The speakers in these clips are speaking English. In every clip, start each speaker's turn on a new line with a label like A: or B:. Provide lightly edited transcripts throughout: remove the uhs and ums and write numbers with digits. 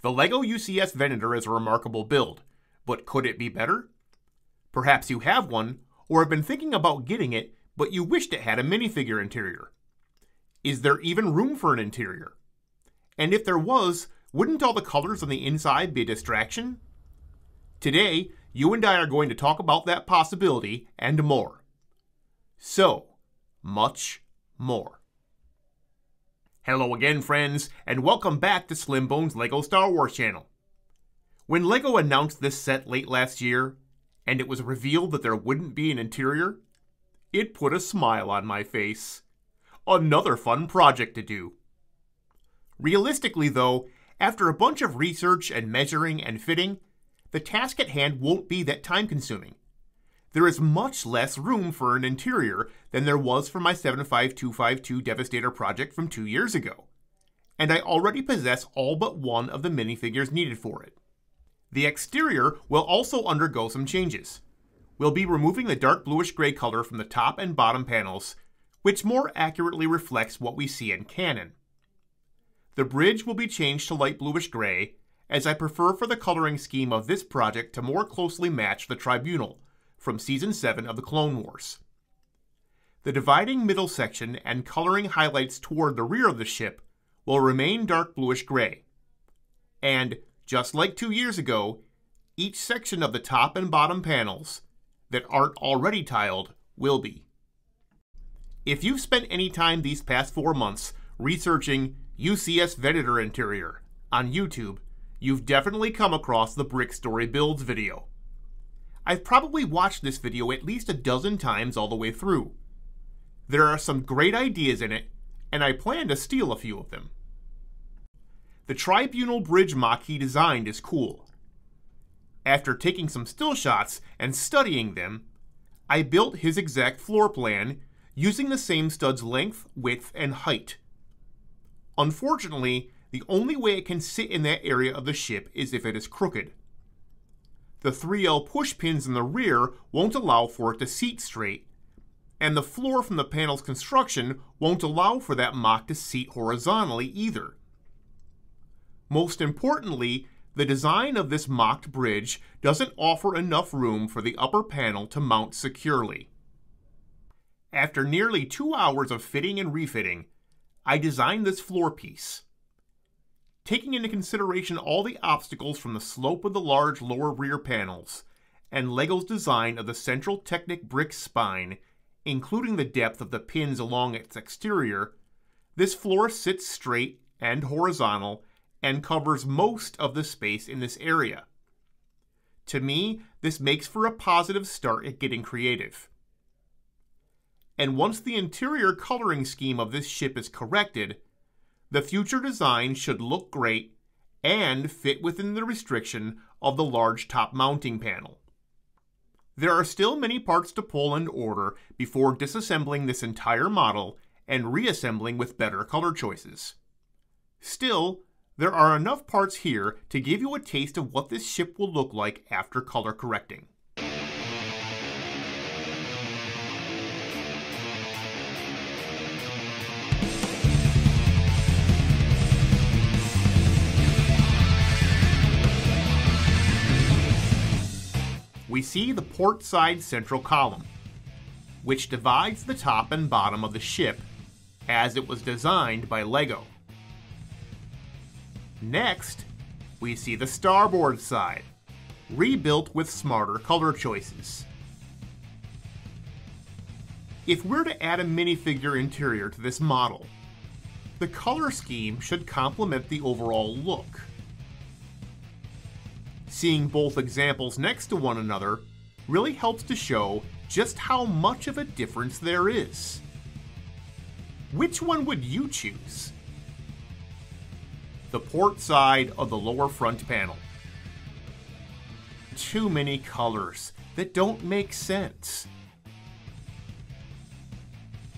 A: The LEGO UCS Venator is a remarkable build, but could it be better? Perhaps you have one, or have been thinking about getting it, but you wished it had a minifigure interior. Is there even room for an interior? And if there was, wouldn't all the colors on the inside be a distraction? Today, you and I are going to talk about that possibility and more. So much more. Hello again, friends, and welcome back to Slimbone's LEGO Star Wars channel. When LEGO announced this set late last year, and it was revealed that there wouldn't be an interior, it put a smile on my face. Another fun project to do. Realistically though, after a bunch of research and measuring and fitting, the task at hand won't be that time-consuming. There is much less room for an interior than there was for my 75252 Devastator project from 2 years ago, and I already possess all but one of the minifigures needed for it. The exterior will also undergo some changes. We'll be removing the dark bluish-gray color from the top and bottom panels, which more accurately reflects what we see in canon. The bridge will be changed to light bluish-gray, as I prefer for the coloring scheme of this project to more closely match the Tribunal from Season 7 of the Clone Wars. The dividing middle section and coloring highlights toward the rear of the ship will remain dark bluish-gray. And, just like 2 years ago, each section of the top and bottom panels that aren't already tiled will be. If you've spent any time these past 4 months researching UCS Venator interior on YouTube, you've definitely come across the Brick Story Builds video. I've probably watched this video at least a dozen times all the way through. There are some great ideas in it, and I plan to steal a few of them. The Tribunal bridge mock he designed is cool. After taking some still shots and studying them, I built his exact floor plan using the same stud's length, width, and height. Unfortunately, the only way it can sit in that area of the ship is if it is crooked. The 3L push pins in the rear won't allow for it to seat straight, and the floor from the panel's construction won't allow for that mock to seat horizontally either. Most importantly, the design of this mocked bridge doesn't offer enough room for the upper panel to mount securely. After nearly 2 hours of fitting and refitting, I designed this floor piece. Taking into consideration all the obstacles from the slope of the large lower rear panels, and LEGO's design of the central Technic brick spine, including the depth of the pins along its exterior, this floor sits straight and horizontal and covers most of the space in this area. To me, this makes for a positive start at getting creative. And once the interior coloring scheme of this ship is corrected, the future design should look great and fit within the restriction of the large top mounting panel. There are still many parts to pull and order before disassembling this entire model and reassembling with better color choices. Still, there are enough parts here to give you a taste of what this ship will look like after color correcting. We see the port side central column, which divides the top and bottom of the ship as it was designed by LEGO. Next, we see the starboard side, rebuilt with smarter color choices. If we're to add a minifigure interior to this model, the color scheme should complement the overall look. Seeing both examples next to one another really helps to show just how much of a difference there is. Which one would you choose? The port side of the lower front panel. Too many colors that don't make sense.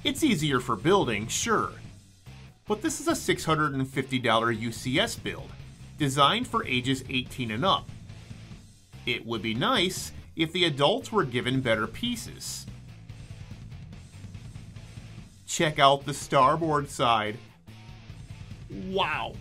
A: It's easier for building, sure, but this is a $650 UCS build, designed for ages 18 and up. It would be nice if the adults were given better pieces. Check out the starboard side. Wow,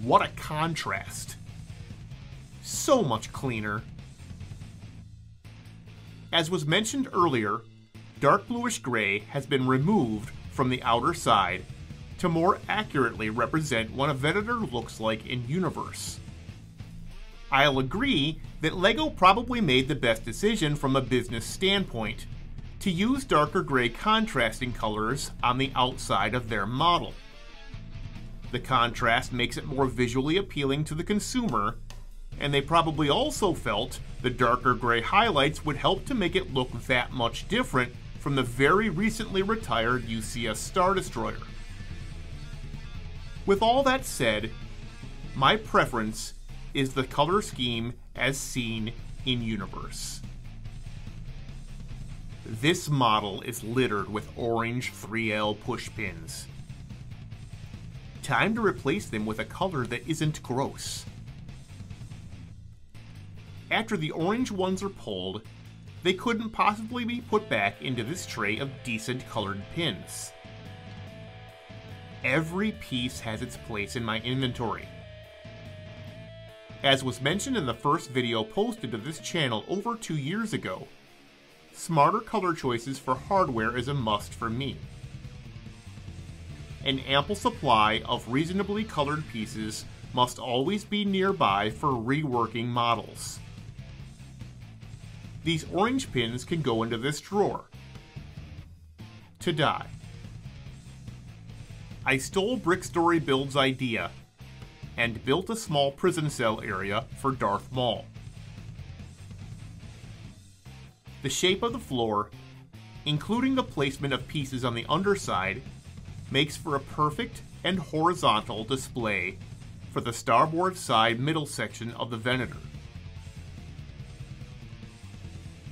A: what a contrast. so much cleaner. As was mentioned earlier, dark bluish gray has been removed from the outer side to more accurately represent what a Venator looks like in universe. I'll agree that LEGO probably made the best decision from a business standpoint to use darker gray contrasting colors on the outside of their model. The contrast makes it more visually appealing to the consumer, and they probably also felt the darker gray highlights would help to make it look that much different from the very recently retired UCS Star Destroyer. With all that said, my preference is the color scheme as seen in universe. This model is littered with orange 3L push pins. Time to replace them with a color that isn't gross. After the orange ones are pulled, they couldn't possibly be put back into this tray of decent colored pins. Every piece has its place in my inventory. As was mentioned in the first video posted to this channel over 2 years ago, smarter color choices for hardware is a must for me. An ample supply of reasonably colored pieces must always be nearby for reworking models. These orange pins can go into this drawer. To die. I stole Brick Story Build's idea and built a small prison cell area for Darth Maul. The shape of the floor, including the placement of pieces on the underside, makes for a perfect and horizontal display for the starboard side middle section of the Venator.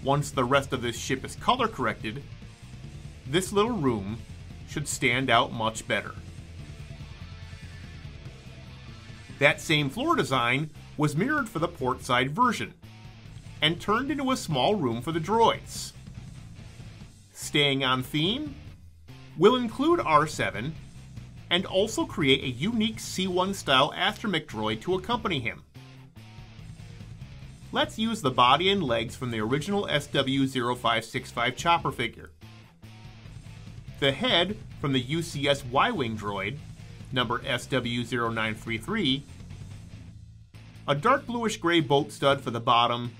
A: Once the rest of this ship is color corrected, this little room should stand out much better. That same floor design was mirrored for the port side version, and turned into a small room for the droids. Staying on theme, we'll include R7, and also create a unique C1 style astromech droid to accompany him. Let's use the body and legs from the original SW0565 chopper figure. The head from the UCS Y-Wing droid, number SW0933, a dark bluish gray boat stud for the bottom,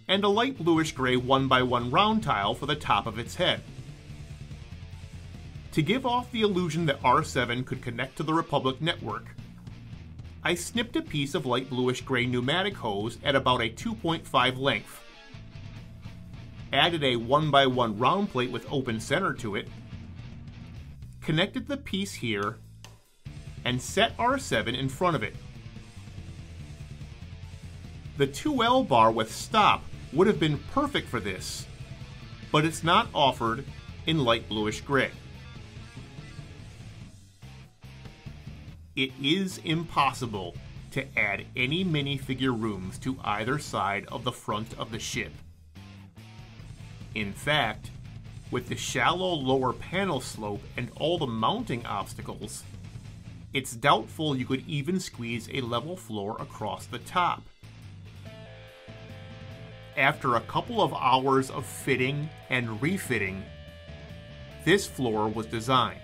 A: and a light bluish gray 1x1 round tile for the top of its head. To give off the illusion that R7 could connect to the Republic network, I snipped a piece of light bluish gray pneumatic hose at about a 2.5 length, added a 1x1 round plate with open center to it, connected the piece here, and set R7 in front of it. The 2L bar with stop would have been perfect for this, but it's not offered in light bluish gray. It is impossible to add any minifigure rooms to either side of the front of the ship. In fact, with the shallow lower panel slope and all the mounting obstacles, it's doubtful you could even squeeze a level floor across the top. After a couple of hours of fitting and refitting, this floor was designed.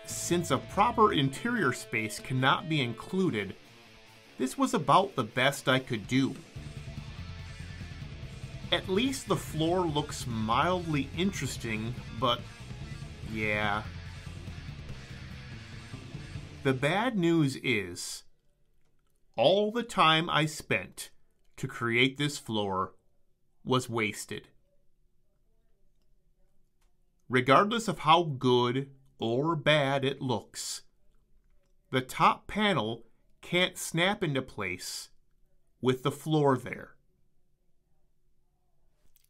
A: Since a proper interior space cannot be included, this was about the best I could do. At least the floor looks mildly interesting, but yeah. The bad news is, all the time I spent to create this floor was wasted. Regardless of how good or bad it looks, the top panel can't snap into place with the floor there.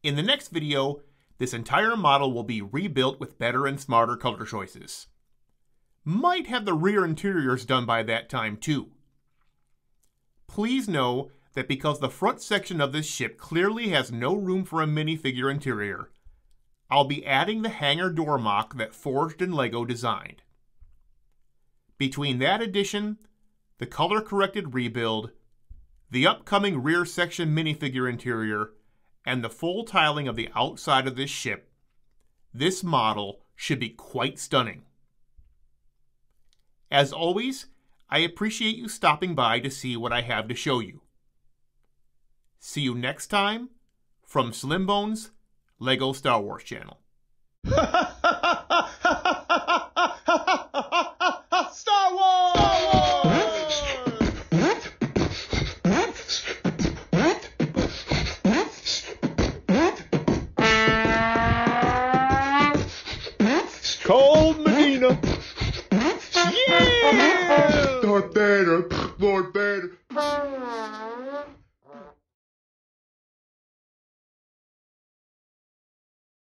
A: In the next video, this entire model will be rebuilt with better and smarter color choices. Might have the rear interiors done by that time too. Please know that because the front section of this ship clearly has no room for a minifigure interior, I'll be adding the hangar door mock that Forged and LEGO designed. Between that addition, the color-corrected rebuild, the upcoming rear section minifigure interior, and the full tiling of the outside of this ship, this model should be quite stunning. As always, I appreciate you stopping by to see what I have to show you. See you next time from Slimbone's LEGO Star Wars channel.
B: Star Wars! Cold